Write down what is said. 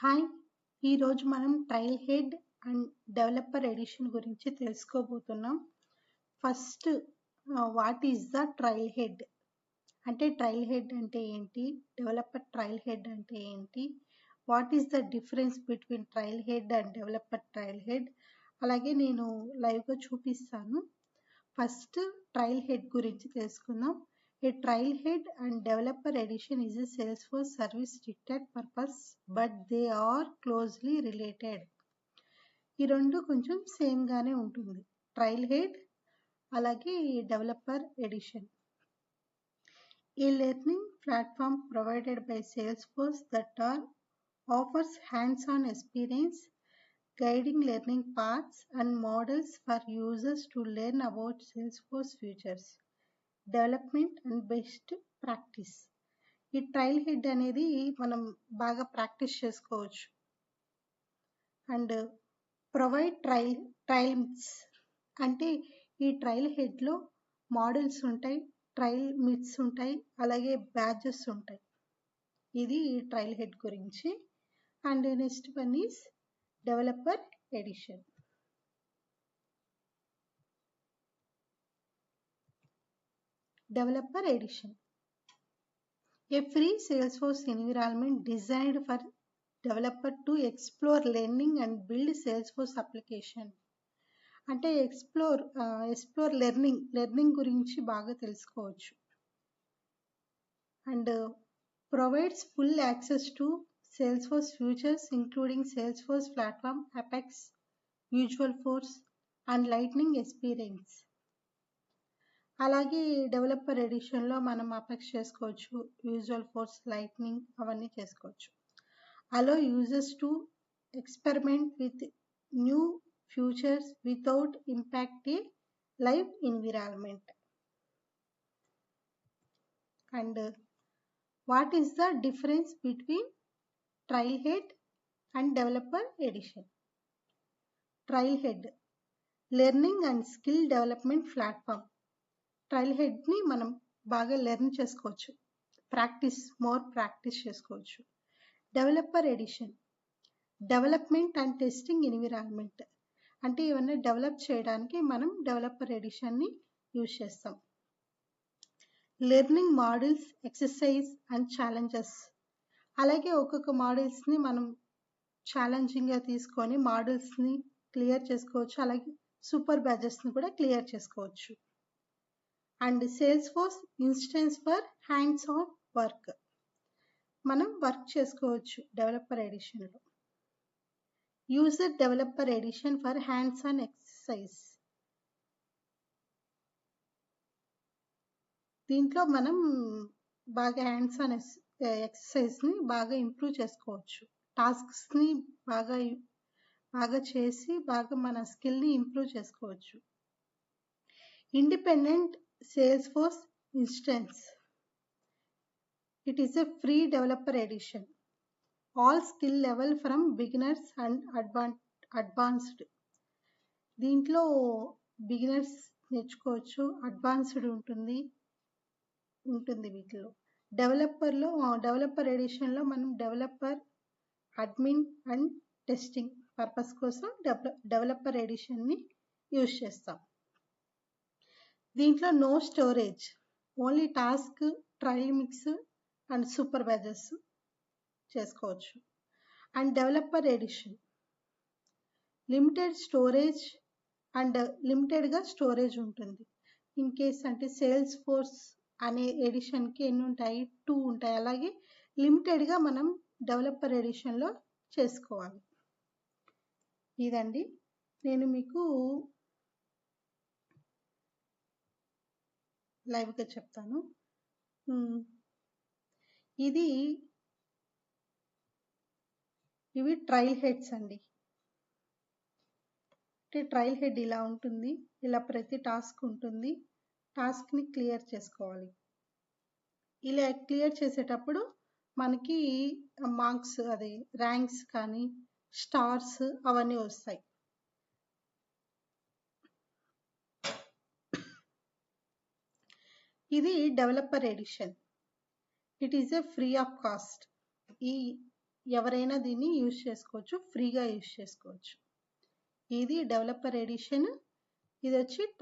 Hi! ఈరోజు మనం Trailhead and developer edition గురించి తెలుసుకోబోతున్నాం. First what is the Trailhead? అంటే ట్రయల్ హెడ్ అంటే ఏంటి? డెవలపర్ ట్రయల్ హెడ్ అంటే ఏంటి? What is the difference between Trailhead and developer Trailhead? అలాగే నేను లైవ్‌గా చూపిస్తాను. ఫస్ట్ ట్రయల్ హెడ్ గురించి తెలుసుకుందాం. A trailhead and developer edition is a Salesforce service restricted purpose, but they are closely related. ఈ రెండు కొంచెం సేమ్ గానే ఉంటుంది. ట్రయల్ హెడ్ అలాగే developer edition. A learning platform provided by Salesforce that offers hands-on experience, guiding learning paths and models for users to learn about Salesforce features, development and best practice. ఈ trial head అనేది మనం బాగా practice చేసుకోవచ్చు. And provide trials అంటే ఈ ట్రయల్ హెడ్లో models ఉంటాయి, ట్రయల్ మిట్స్ ఉంటాయి, అలాగే బ్యాచెస్ ఉంటాయి. ఇది ట్రయల్ హెడ్ గురించి. And next one is developer edition. Developer Edition. A free Salesforce environment designed for developer to explore learning and build Salesforce application. అంటే ఎక్స్ప్లోర్ లెర్నింగ్ గురించి బాగా తెలుసుకోవచ్చు. And provides full access to Salesforce features including Salesforce Platform, Apex, Visual Force and Lightning Experience. అలాగే developer ఎడిషన్లో మనం Apex చేసుకోవచ్చు, Visualforce, Lightning అవన్నీ చేసుకోవచ్చు. Allow users to experiment with new features without impact a live environment. And what is the difference between Trailhead and developer edition? Trailhead learning and skill development platform. ట్రయల్ హెడ్ని మనం బాగా learn చేసుకోవచ్చు, more practice చేసుకోవచ్చు. Developer edition development and testing environment. అంటే ఏమన్నా develop చేయడానికి మనం డెవలపర్ ఎడిషన్ని యూజ్ చేస్తాం. Learning models, exercise and challenges. అలాగే ఒక్కొక్క మోడల్స్ని మనం ఛాలెంజింగ్గా తీసుకొని మోడల్స్ని క్లియర్ చేసుకోవచ్చు, అలాగే సూపర్ బ్యాచెస్ని కూడా క్లియర్ చేసుకోవచ్చు. And Salesforce instance for hands on work. మనం వర్క్ చేసుకోవచ్చు డెవలపర్ ఎడిషన్లో. User developer edition for hands on exercise. దీంట్లో మనం బాగా హ్యాండ్స్ ఆన్ ఎక్సర్సైజ్ని బాగా ఇంప్రూవ్ చేసుకోవచ్చు. టాస్క్స్ని బాగా చేసి బాగా మన స్కిల్ని ఇంప్రూవ్ చేసుకోవచ్చు. Independent Salesforce instance. It is a free developer edition. All skill level from beginners and advanced. దీంట్లో బిగినర్స్ నేర్చుకోవచ్చు, అడ్వాన్స్డ్ ఉంటుంది వీటిలో. డెవలపర్ ఎడిషన్లో మనం developer, admin and testing purpose కోసం డెవలపర్ ఎడిషన్ని యూజ్ చేస్తాం. దీంట్లో no storage, only task, trial mix and super batches చేసుకోవచ్చు. And developer edition limited storage and లిమిటెడ్గా స్టోరేజ్ ఉంటుంది. ఇన్ కేస్ అంటే సేల్స్ ఫోర్స్ అనే ఎడిషన్కి ఎన్ని ఉంటాయి? 2 ఉంటాయి. అలాగే లిమిటెడ్గా మనం డెవలపర్ ఎడిషన్లో చేసుకోవాలి. ఇదండి నేను మీకు లైవ్గా చెప్తాను. ఇవి ట్రయల్ హెడ్స్ అండి. ట్రయల్ హెడ్ ఇలా ఉంటుంది, ఇలా ప్రతి టాస్క్ ఉంటుంది. టాస్క్ని క్లియర్ చేసుకోవాలి. ఇలా క్లియర్ చేసేటప్పుడు మనకి మార్క్స్, అది ర్యాంక్స్ కానీ స్టార్స్ అవన్నీ వస్తాయి. ఇది developer edition. It is a free of cost. ఈ ఎవరైనా దీన్ని యూజ్ చేసుకోవచ్చు, ఫ్రీగా యూజ్ చేసుకోవచ్చు. ఇది డెవలపర్ ఎడిషన్. ఇది వచ్చి